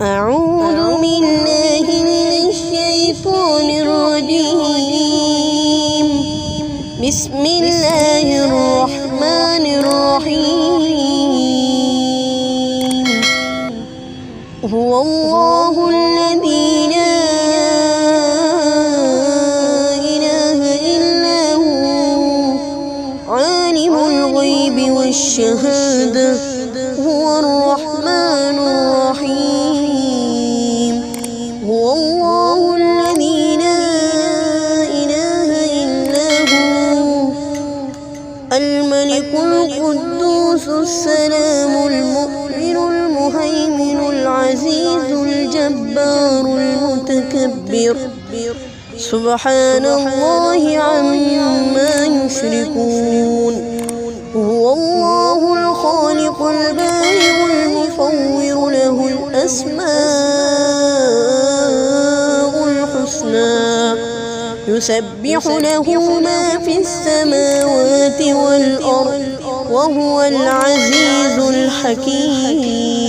أعوذ بالله من الشيطان الرجيم. بسم الله الرحمن الرحيم. هو الله الذي لا إله إلا هو عالم الغيب والشهادة هو الرحمن الرحيم. هو الله الذي لا إله إلا هو الملك القدوس السلام المؤمن المهيمن العزيز الجبار المتكبر سبحان الله عما يشركون. هو الله الخالق البارئ المصور له الأسماء الحسنى يسبح له ما في السماوات والأرض وهو العزيز الحكيم.